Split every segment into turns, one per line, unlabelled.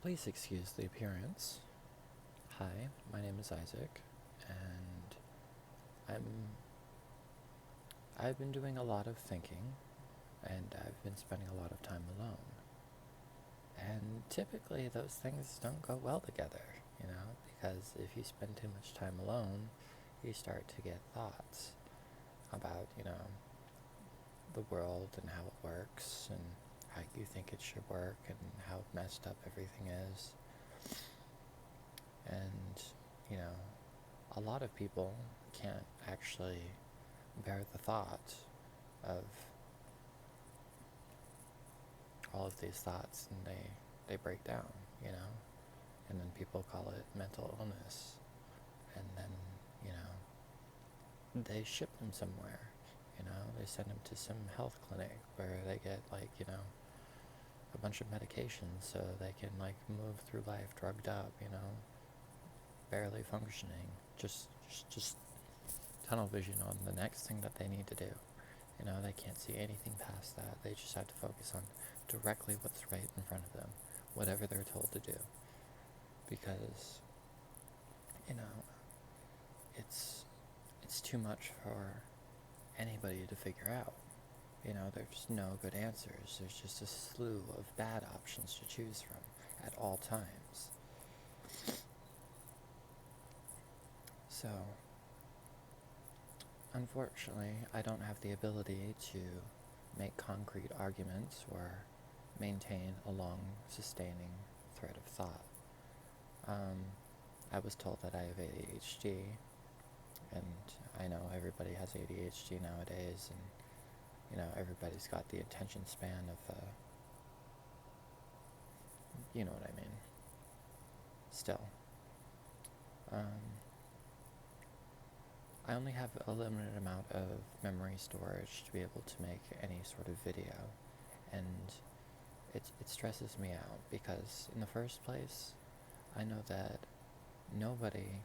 Please excuse the appearance. Hi, my name is Isaac, and I've been doing a lot of thinking, and I've been spending a lot of time alone. And typically those things don't go well together, because if you spend too much time alone, you start to get thoughts about, the world and how it works and how you think it should work and how messed up everything is. And, a lot of people can't actually bear the thought of all of these thoughts, and they break down, and then people call it mental illness, and then, they ship them somewhere, they send them to some health clinic where they get, a bunch of medications so they can, move through life drugged up, barely functioning, just tunnel vision on the next thing that they need to do. They can't see anything past that. They just have to focus on directly what's right in front of them, whatever they're told to do. Because, it's too much for anybody to figure out. There's no good answers. There's just a slew of bad options to choose from at all times. So, unfortunately, I don't have the ability to make concrete arguments or maintain a long, sustaining thread of thought. I was told that I have ADHD, and I know everybody has ADHD nowadays, and, everybody's got the attention span of, you know what I mean. Still. I only have a limited amount of memory storage to be able to make any sort of video, and it stresses me out because, in the first place, I know that nobody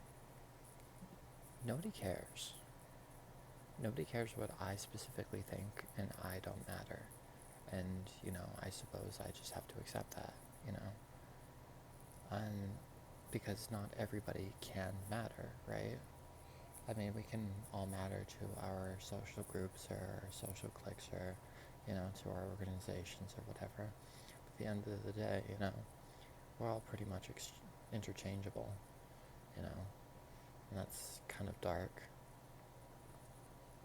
cares. Nobody cares what I specifically think, and I don't matter. And, I suppose I just have to accept that, And because not everybody can matter, right? I mean, we can all matter to our social groups or our social cliques or, to our organizations or whatever. But at the end of the day, we're all pretty much interchangeable, and that's kind of dark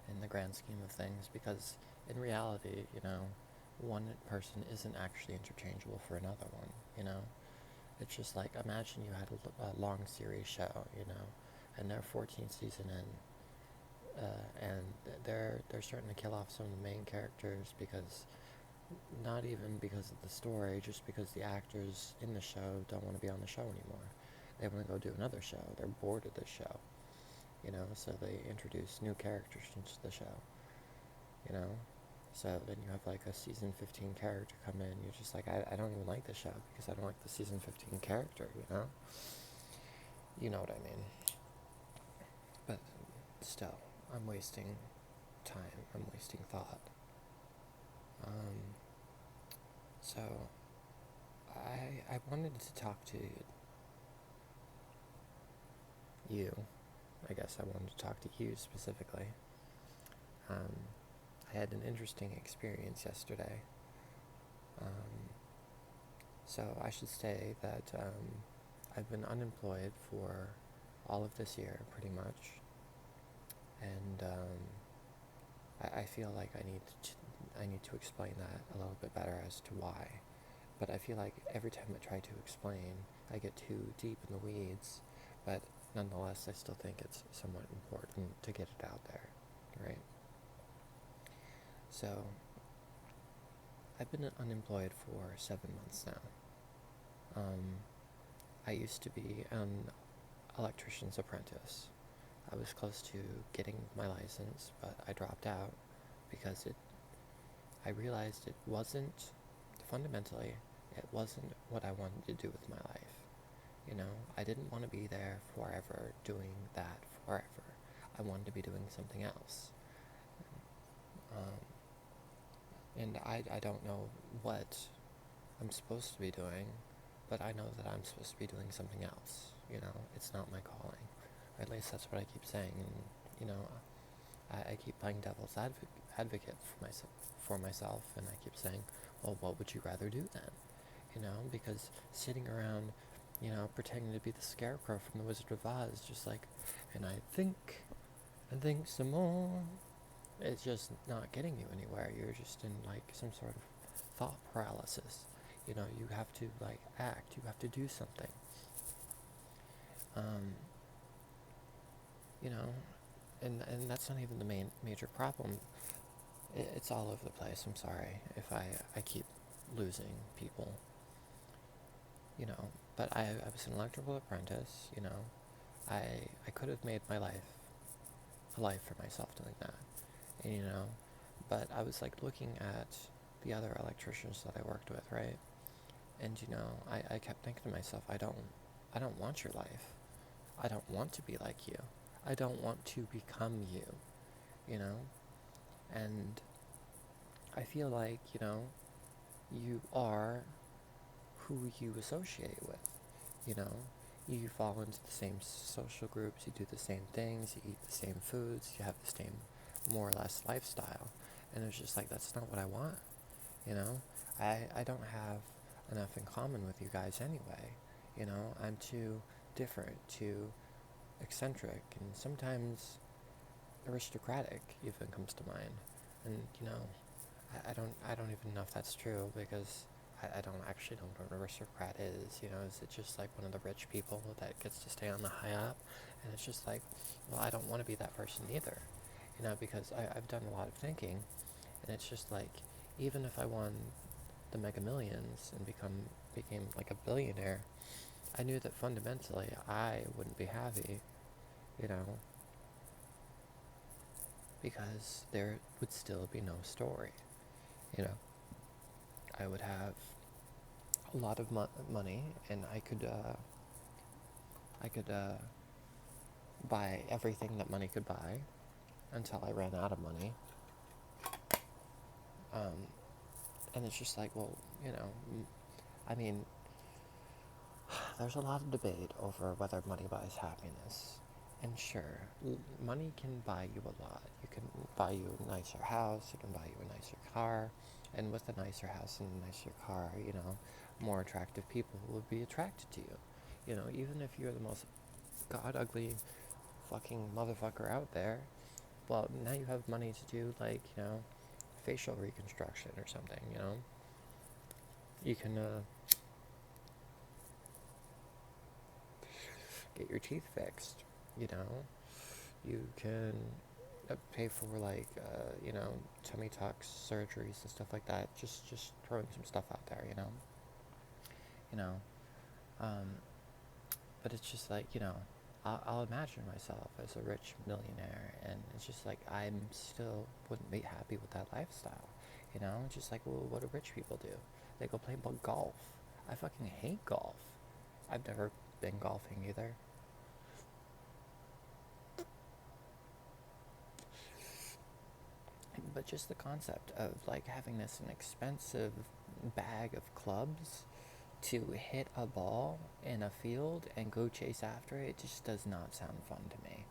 in the grand scheme of things, because in reality, one person isn't actually interchangeable for another one, It's just like, imagine you had a long series show, and they're 14th season in, and they're starting to kill off some of the main characters because, not even because of the story, just because the actors in the show don't want to be on the show anymore. They want to go do another show. They're bored of the show, so they introduce new characters into the show, So then you have a season 15 character come in, you're just like, I don't even like the show because I don't like the season 15 character, You know what I mean. But still, I'm wasting time, I'm wasting thought. So, I wanted to talk to you. I guess I wanted to talk to you specifically. I had an interesting experience yesterday. So I should say that I've been unemployed for all of this year, pretty much. And I feel like I need to explain that a little bit better as to why. But I feel like every time I try to explain, I get too deep in the weeds. But nonetheless, I still think it's somewhat important to get it out there, right? So, I've been unemployed for 7 months now. I used to be an electrician's apprentice. I was close to getting my license, but I dropped out because I realized fundamentally, it wasn't what I wanted to do with my life. I didn't want to be there forever, doing that forever. I wanted to be doing something else. And I don't know what I'm supposed to be doing, but I know that I'm supposed to be doing something else. It's not my calling. Or at least that's what I keep saying. And I keep playing devil's advocate for myself, and I keep saying, well, what would you rather do then? Because sitting around, pretending to be the scarecrow from the Wizard of Oz, just like, and I think some more. It's just not getting you anywhere. You're just in like some sort of thought paralysis. You have to like act. You have to do something. Um, you know, and that's not even the major problem. It's all over the place. I'm sorry if I keep losing people. But I was an electrical apprentice. I could have made my life a life for myself doing that. And, but I was like looking at the other electricians that I worked with, right? And I kept thinking to myself, I don't want your life. I don't want to be like you. I don't want to become you, you know? And I feel like, you are who you associate with, you know? You fall into the same social groups, you do the same things, you eat the same foods, you have the same, more or less, lifestyle. And it's just like, that's not what I want, you know? I don't have enough in common with you guys anyway, I'm too different, too eccentric, and sometimes aristocratic even comes to mind. And, I don't even know if that's true, because I don't actually know what an aristocrat is. Is it just like one of the rich people that gets to stay on the high up? And it's just like, well, I don't want to be that person either, because I've done a lot of thinking, and it's just like, even if I won the Mega Millions and became like a billionaire, I knew that fundamentally I wouldn't be happy, you know, because there would still be no story. I would have a lot of money, and I could buy everything that money could buy until I ran out of money. And it's just like, well, I mean, there's a lot of debate over whether money buys happiness. And sure, money can buy you a lot. You can buy you a nicer house, it can buy you a nicer car, and with a nicer house and a nicer car, more attractive people will be attracted to you. Even if you're the most god-ugly fucking motherfucker out there, well, now you have money to do, like, facial reconstruction or something, You can, get your teeth fixed, You can pay for, like, tummy tucks, surgeries, and stuff like that. Just throwing some stuff out there, You know, but it's just like, I'll imagine myself as a rich millionaire, and it's just like, I still wouldn't be happy with that lifestyle, It's just like, well, what do rich people do? They go play golf. I fucking hate golf. I've never been golfing either. But just the concept of, like, having this an expensive bag of clubs to hit a ball in a field and go chase after it just does not sound fun to me,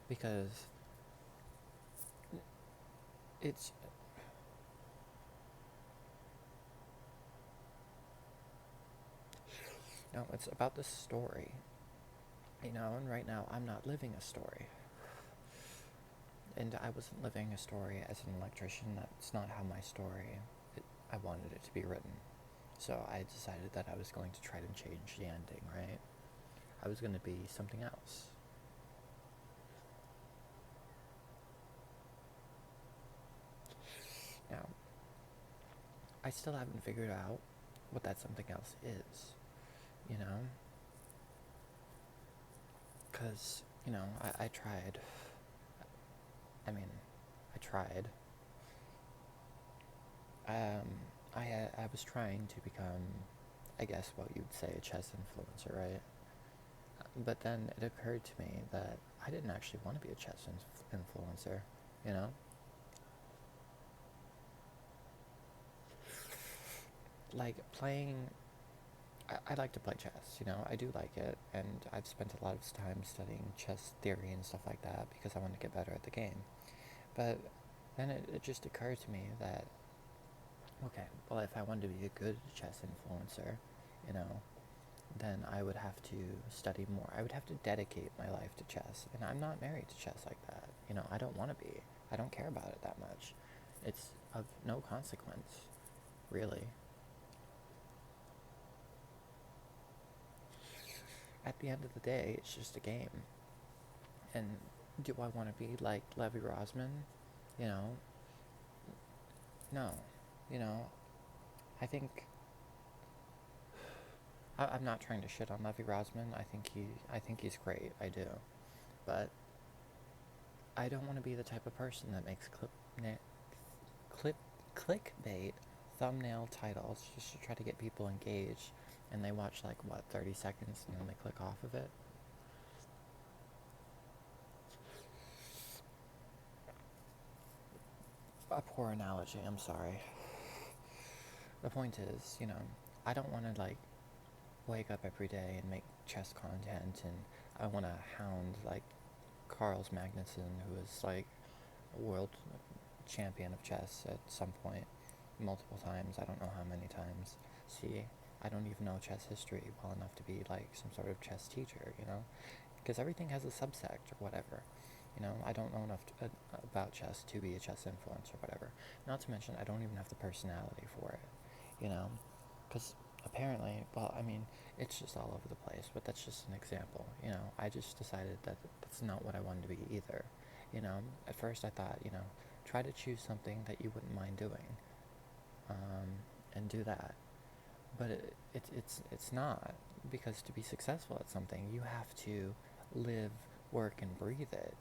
because it's it's about the story, and right now I'm not living a story. And I wasn't living a story as an electrician. That's not how my story, I wanted it to be written. So I decided that I was going to try to change the ending, right? I was going to be something else. Now, I still haven't figured out what that something else is, Because, I tried. I tried. I was trying to become, I guess what you'd say, a chess influencer, right? But then it occurred to me that I didn't actually want to be a chess influencer, Like, playing I like to play chess, I do like it, and I've spent a lot of time studying chess theory and stuff like that because I want to get better at the game. But then it just occurred to me that, okay, well, if I wanted to be a good chess influencer, you know, then I would have to study more. I would have to dedicate my life to chess, and I'm not married to chess like that. I don't want to be. I don't care about it that much. It's of no consequence, really. At the end of the day, it's just a game. And do I want to be like Levy Rosman? You know, no. You know, I think I'm not trying to shit on Levy Rosman. I think he's great. I do, but I don't want to be the type of person that makes clip clickbait thumbnail titles just to try to get people engaged, and they watch like what 30 seconds and then they click off of it. A poor analogy. I'm sorry. The point is, I don't want to like wake up every day and make chess content, and I want to hound like Carls Magnuson, who is like a world champion of chess at some point, multiple times. I don't know how many times. See, I don't even know chess history well enough to be like some sort of chess teacher, because everything has a subsect or whatever. I don't know enough about chess to be a chess influencer or whatever. Not to mention, I don't even have the personality for it, because apparently, well, I mean, it's just all over the place, but that's just an example. I just decided that that's not what I wanted to be either. At first I thought, try to choose something that you wouldn't mind doing, and do that. But it's not, because to be successful at something, you have to live, work, and breathe it.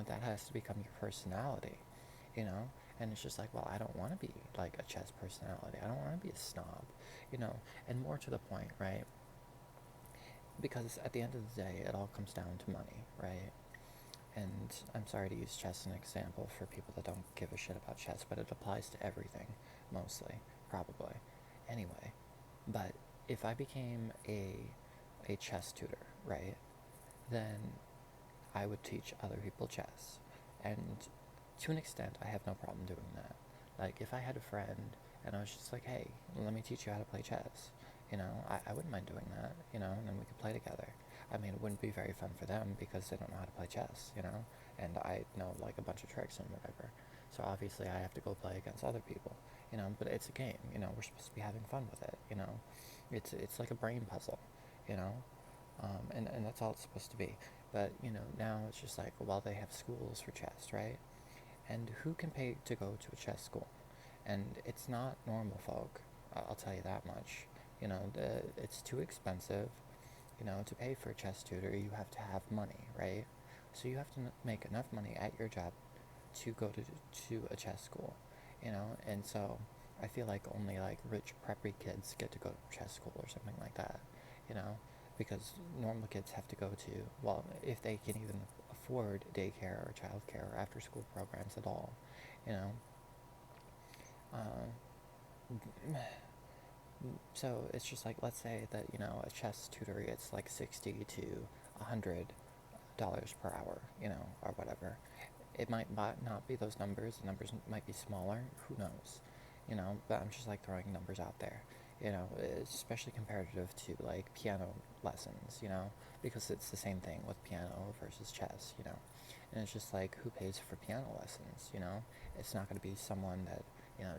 That has to become your personality. You know, and it's just like, well, I don't want to be like a chess personality. I don't want to be a snob. And more to the point, right? Because at the end of the day, it all comes down to money, right? And I'm sorry to use chess as an example for people that don't give a shit about chess, but it applies to everything, mostly, probably. Anyway, but if I became a chess tutor, right, then I would teach other people chess. And to an extent, I have no problem doing that. Like, if I had a friend and I was just like, hey, let me teach you how to play chess, I wouldn't mind doing that, and then we could play together. I mean, it wouldn't be very fun for them because they don't know how to play chess, and I know like a bunch of tricks and whatever. So obviously I have to go play against other people, but it's a game, we're supposed to be having fun with it. It's like a brain puzzle, you know, and that's all it's supposed to be. But, now it's just like, well, they have schools for chess, right? And who can pay to go to a chess school? And it's not normal folk, I'll tell you that much. It's too expensive. To pay for a chess tutor, you have to have money, right? So you have to make enough money at your job to go to a chess school, And so I feel like only like rich preppy kids get to go to chess school or something like that, you know, because normal kids have to go to, well, if they can even afford daycare or childcare or after school programs at all, you know. So it's just like, let's say that, a chess tutor gets like 60 to $100 per hour, or whatever. It might not be those numbers. The numbers might be smaller. Who knows? But I'm just like throwing numbers out there. Especially comparative to like piano lessons. Because it's the same thing with piano versus chess. And it's just like, who pays for piano lessons? It's not going to be someone that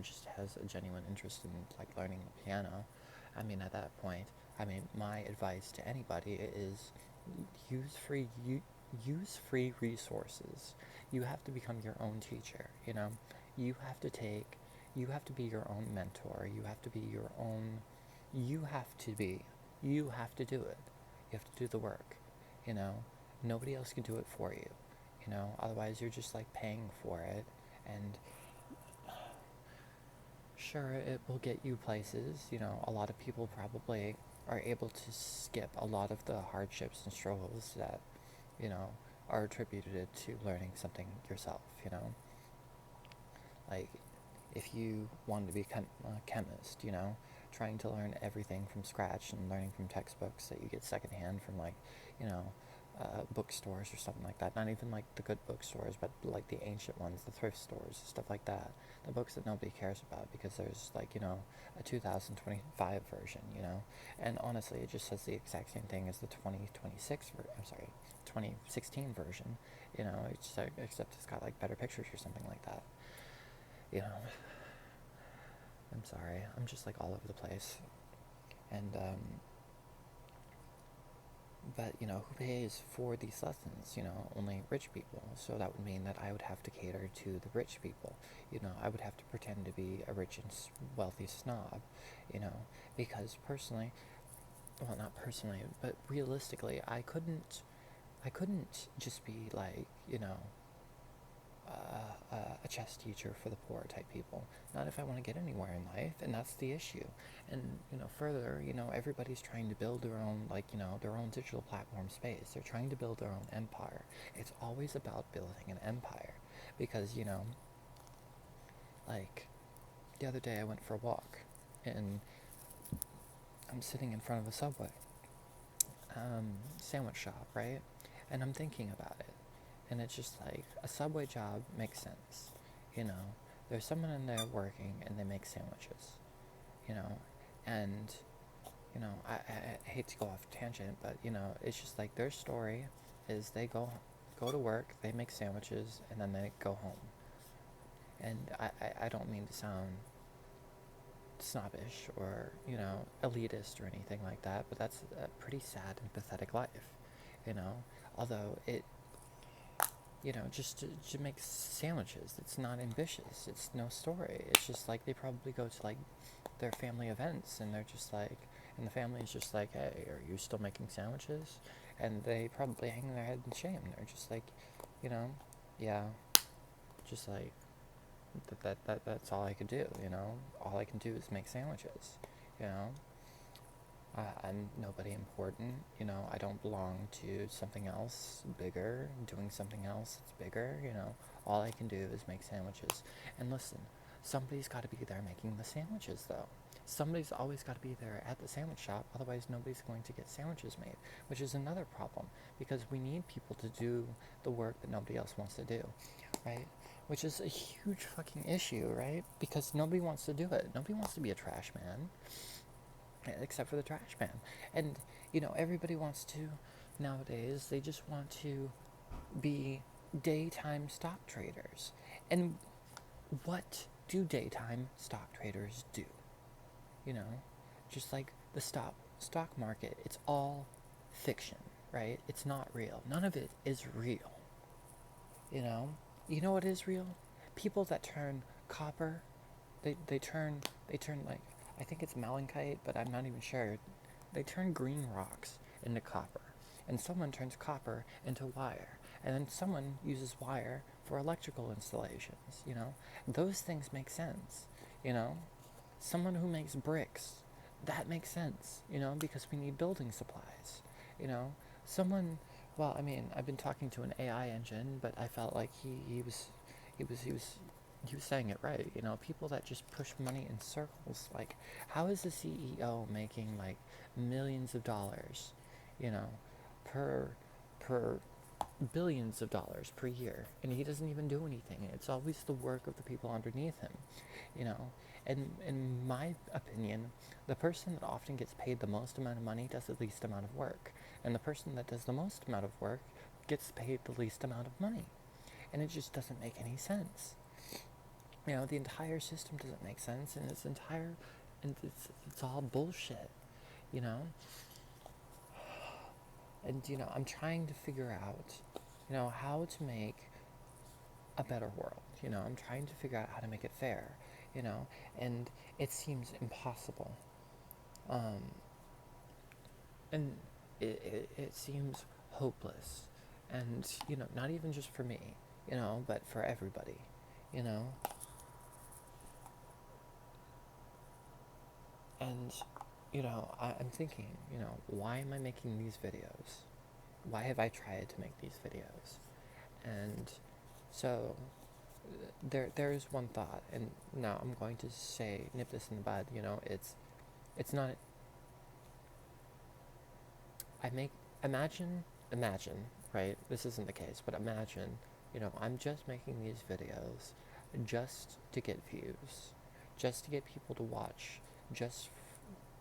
just has a genuine interest in like learning the piano. I mean, at that point, my advice to anybody is use free use free resources. You have to become your own teacher, You have to you have to be your own mentor. You have to be your own, you have to be, you have to do it. You have to do the work, you know? Nobody else can do it for you, Otherwise you're just like paying for it, and sure, it will get you places, A lot of people probably are able to skip a lot of the hardships and struggles that, you know, are attributed to learning something yourself, Like, if you wanted to become a chemist, trying to learn everything from scratch and learning from textbooks that you get secondhand from, like, you know, bookstores or something like that. Not even like the good bookstores, but like the ancient ones, the thrift stores, stuff like that. The books that nobody cares about because there's, like, you know, a 2025 version, you know. And honestly, it just says the exact same thing as the 2016 version, you know. It's just, except it's got like better pictures or something like that, you know. I'm sorry, I'm just like all over the place. And but, you know, who pays for these lessons? You know, only rich people. So that would mean that I would have to cater to the rich people. You know, I would have to pretend to be a rich and wealthy snob, you know, because personally, well, not personally, but realistically, I couldn't just be like, you know, a chess teacher for the poor type people. Not if I want to get anywhere in life, and that's the issue. And, you know, further, you know, everybody's trying to build their own, like, you know, their own digital platform space. They're trying to build their own empire. It's always about building an empire. Because, you know, like, the other day I went for a walk, and I'm sitting in front of a Subway sandwich shop, right? And I'm thinking about it. And it's just like, a Subway job makes sense. You know, there's someone in there working and they make sandwiches, you know. And, you know, I hate to go off tangent, but, you know, it's just like their story is they go to work, they make sandwiches, and then they go home. And I don't mean to sound snobbish or, you know, elitist or anything like that, but that's a pretty sad and pathetic life, you know. Although it, you know, just to make sandwiches, it's not ambitious, it's no story. It's just like they probably go to like their family events and they're just like, and the family's just like, hey, are you still making sandwiches? And they probably hang their head in shame. They're just like, you know, yeah, just like that's all I could do, you know. All I can do is make sandwiches, you know. I'm nobody important, you know. I don't belong to something else bigger, doing something else that's bigger, you know. All I can do is make sandwiches. And listen, somebody's got to be there making the sandwiches, though. Somebody's always got to be there at the sandwich shop, otherwise nobody's going to get sandwiches made, which is another problem, because we need people to do the work that nobody else wants to do, right? Which is a huge fucking issue, right? Because nobody wants to do it. Nobody wants to be a trash man, except for the trash man. And, you know, everybody wants to, nowadays, they just want to be daytime stock traders. And what do daytime stock traders do? You know, just like the stock market, it's all fiction, right? It's not real. None of it is real. You know what is real? People that turn copper, they turn like, I think it's malachite, but I'm not even sure. They turn green rocks into copper, and someone turns copper into wire, and then someone uses wire for electrical installations. You know, those things make sense. You know, someone who makes bricks, that makes sense. You know, because we need building supplies. You know, someone. Well, I mean, I've been talking to an AI engine, but I felt like he was saying it right. You know, people that just push money in circles. Like, how is the CEO making like millions of dollars, you know, per billions of dollars per year, and he doesn't even do anything? It's always the work of the people underneath him, you know. And in my opinion, the person that often gets paid the most amount of money does the least amount of work, and the person that does the most amount of work gets paid the least amount of money, and it just doesn't make any sense. You know, the entire system doesn't make sense, and it's all bullshit, you know. And, you know, I'm trying to figure out, you know, how to make a better world. You know, I'm trying to figure out how to make it fair, you know, and it seems impossible. And it seems hopeless. And, you know, not even just for me, you know, but for everybody, you know. And, you know, I'm thinking, you know, why am I making these videos? Why have I tried to make these videos? And so there is one thought, and now I'm going to say, nip this in the bud, you know. It's It's not, I make, imagine, imagine, right? This isn't the case, but imagine, I'm just making these videos just to get views, just to get people to watch, just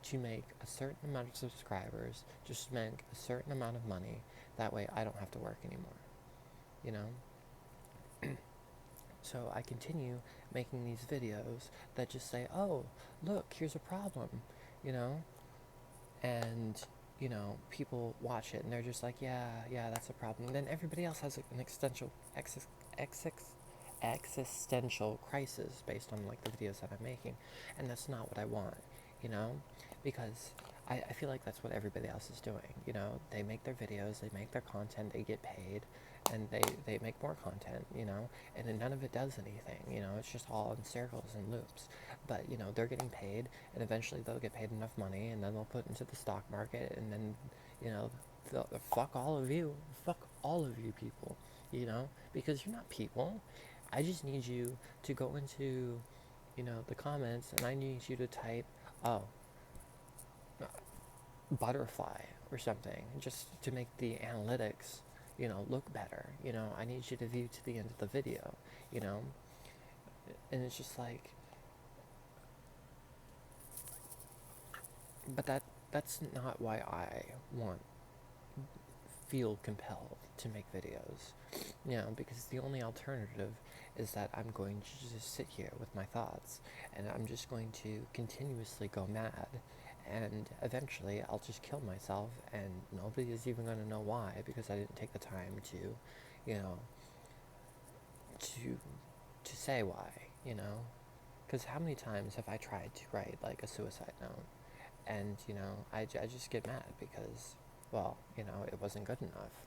to make a certain amount of subscribers, just to make a certain amount of money. That way I don't have to work anymore, you know? So I continue making these videos that just say, oh, look, here's a problem, you know? And, people watch it and they're just like, yeah, that's a problem. And then everybody else has an existential crisis based on like the videos that I'm making. And that's not what I want, you know? Because I feel like that's what everybody else is doing, They make their videos, they make their content, they get paid, and they make more content, and then none of it does anything, it's just all in circles and loops. But, they're getting paid, and eventually they'll get paid enough money, and then they'll put into the stock market, and then, fuck all of you people, because you're not people. I just need you to go into, the comments, and I need you to type, oh, butterfly or something, just to make the analytics, look better. I need you to view to the end of the video, and it's just like, but that's not why I feel compelled to make videos, because the only alternative is that I'm going to just sit here with my thoughts, and I'm just going to continuously go mad, and eventually I'll just kill myself, and nobody is even going to know why, because I didn't take the time to, to say why, because how many times have I tried to write like a suicide note, and I just get mad because, well, it wasn't good enough.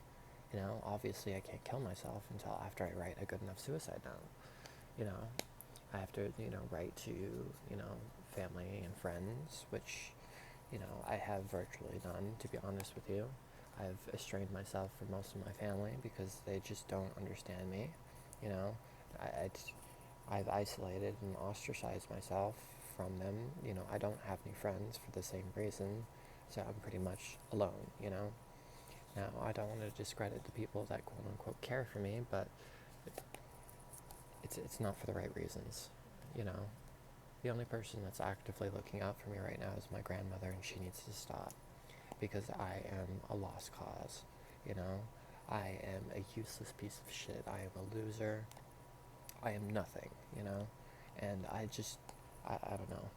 Obviously I can't kill myself until after I write a good enough suicide note. I have to, write to, family and friends, which, I have virtually none, to be honest with you. I've estranged myself from most of my family because they just don't understand me. I've isolated and ostracized myself from them. I don't have any friends for the same reason, so I'm pretty much alone, Now, I don't want to discredit the people that quote-unquote care for me, but it's not for the right reasons, The only person that's actively looking out for me right now is my grandmother, and she needs to stop, because I am a lost cause, I am a useless piece of shit. I am a loser. I am nothing, and I don't know.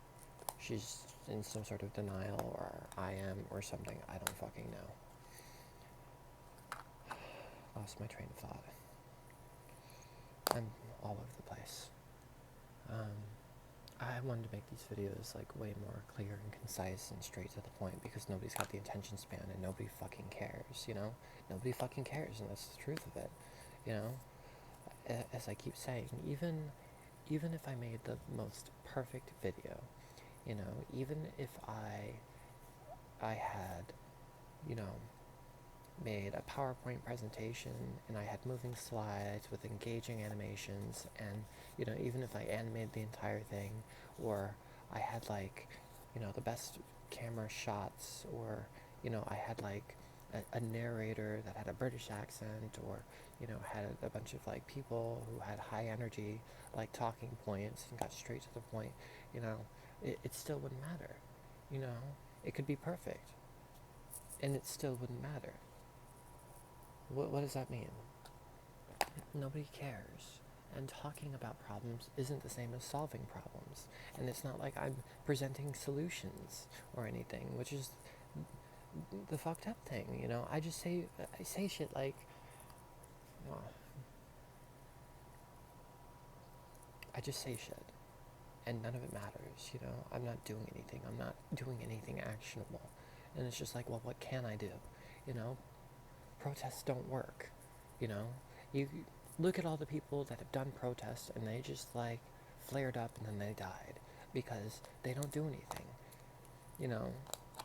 She's in some sort of denial, or I am, or something. I don't fucking know. Lost my train of thought. I'm all over the place. I wanted to make these videos like way more clear and concise and straight to the point, because nobody's got the attention span and nobody fucking cares, Nobody fucking cares, and that's the truth of it, As I keep saying, even if I made the most perfect video, even if I had, made a PowerPoint presentation, and I had moving slides with engaging animations, and, even if I animated the entire thing, or I had, like, the best camera shots, or, I had, like, a narrator that had a British accent, or, had a bunch of, like, people who had high energy, like, talking points and got straight to the point, it still wouldn't matter, It could be perfect, and it still wouldn't matter. What does that mean? Nobody cares. And talking about problems isn't the same as solving problems. And it's not like I'm presenting solutions or anything, which is the fucked up thing, I say shit like, I just say shit, and none of it matters, I'm not doing anything. I'm not doing anything actionable. And it's just like, well, what can I do? Protests don't work, You look at all the people that have done protests, and they just, like, flared up and then they died because they don't do anything,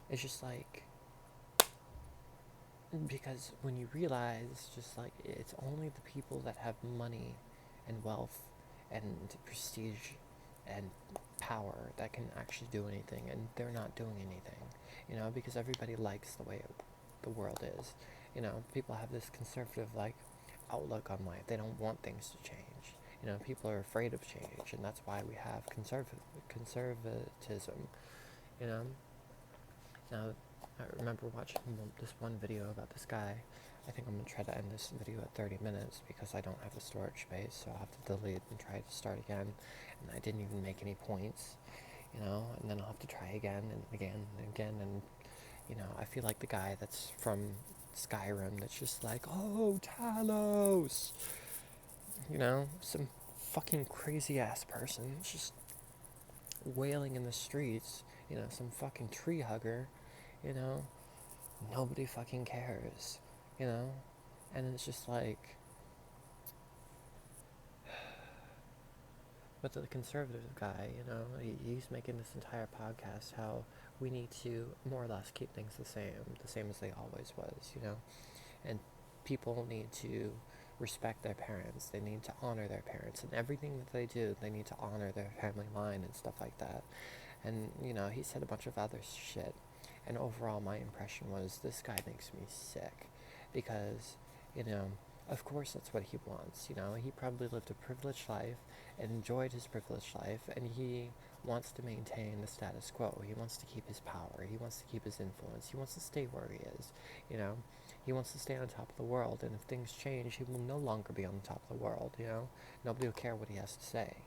It's just like, because when you realize, just like, it's only the people that have money and wealth and prestige and power that can actually do anything, and they're not doing anything, because everybody likes the way the world is. People have this conservative, like, outlook on life. They don't want things to change. People are afraid of change, and that's why we have conservatism, you know. Now, I remember watching this one video about this guy. I think I'm going to try to end this video at 30 minutes because I don't have the storage space, so I'll have to delete and try to start again. And I didn't even make any points, and then I'll have to try again and again and again. And, I feel like the guy that's from Skyrim that's just like, oh, Talos! Some fucking crazy ass person just wailing in the streets, some fucking tree hugger, you know, nobody fucking cares, and it's just like, but the conservative guy, he's making this entire podcast how we need to more or less keep things the same as they always was, and people need to respect their parents. They need to honor their parents, and everything that they do, they need to honor their family line and stuff like that. And, he said a bunch of other shit. And overall, my impression was, this guy makes me sick. Because, of course that's what he wants. He probably lived a privileged life and enjoyed his privileged life. And he wants to maintain the status quo. He wants to keep his power. He wants to keep his influence. He wants to stay where he is, He wants to stay on top of the world. And if things change, he will no longer be on the top of the world, Nobody will care what he has to say,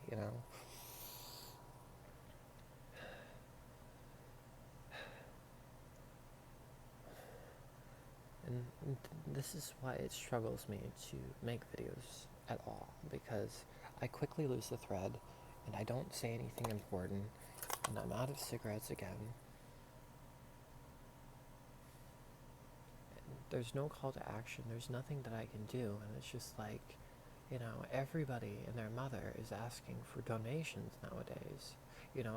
And this is why it struggles me to make videos at all, because I quickly lose the thread, and I don't say anything important, and I'm out of cigarettes again. And there's no call to action, there's nothing that I can do, and it's just like, everybody and their mother is asking for donations nowadays.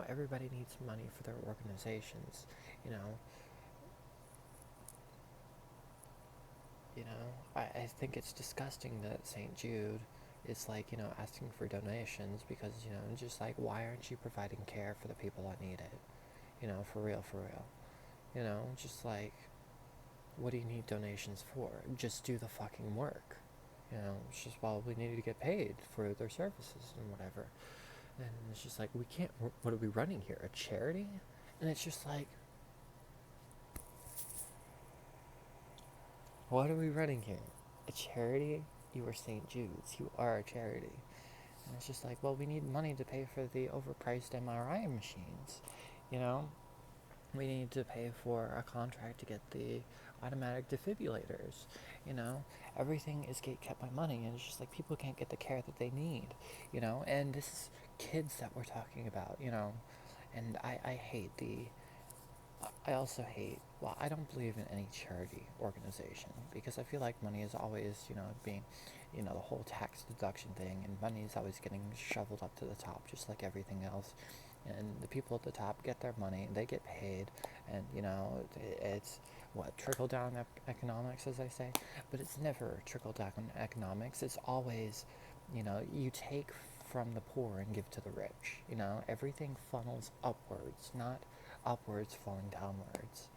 Everybody needs money for their organizations, I think it's disgusting that St. Jude is like, asking for donations because, just like, why aren't you providing care for the people that need it? For real. Just like, what do you need donations for? Just do the fucking work. It's just, well, we need to get paid for their services and whatever. And it's just like, we can't, what are we running here? A charity? And it's just like, what are we running here? A charity? You are St. Jude's. You are a charity. And it's just like, well, we need money to pay for the overpriced MRI machines. We need to pay for a contract to get the automatic defibrillators. Everything is gate-kept by money, and it's just like people can't get the care that they need. And this is kids that we're talking about. And I also hate, well, I don't believe in any charity organization because I feel like money is always, being, the whole tax deduction thing, and money is always getting shoveled up to the top just like everything else. And the people at the top get their money, they get paid, and, it's, trickle-down economics, as I say, but it's never trickle-down economics. It's always, you take from the poor and give to the rich, everything funnels upwards, not upwards falling downwards.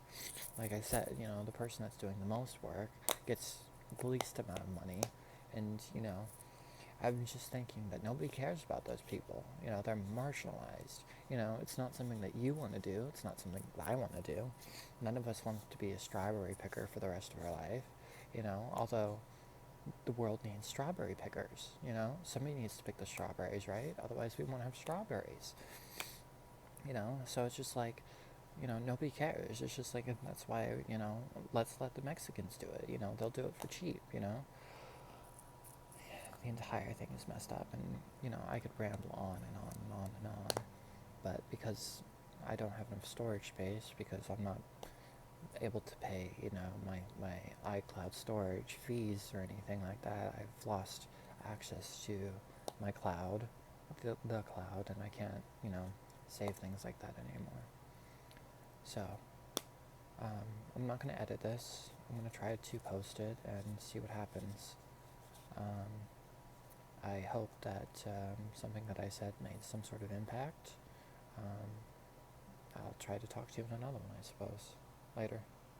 Like I said, the person that's doing the most work gets the least amount of money, and, I'm just thinking that nobody cares about those people. They're marginalized. It's not something that you want to do. It's not something that I want to do. None of us wants to be a strawberry picker for the rest of our life, although the world needs strawberry pickers, Somebody needs to pick the strawberries, right? Otherwise we won't have strawberries. So it's just like, nobody cares. It's just like, and that's why, let's let the Mexicans do it. They'll do it for cheap, The entire thing is messed up, and, I could ramble on and on and on and on. But because I don't have enough storage space, because I'm not able to pay, my iCloud storage fees or anything like that, I've lost access to my cloud, the cloud, and I can't, save things like that anymore. So, I'm not going to edit this. I'm going to try to post it and see what happens. I hope that something that I said made some sort of impact. I'll try to talk to you in another one, I suppose. Later.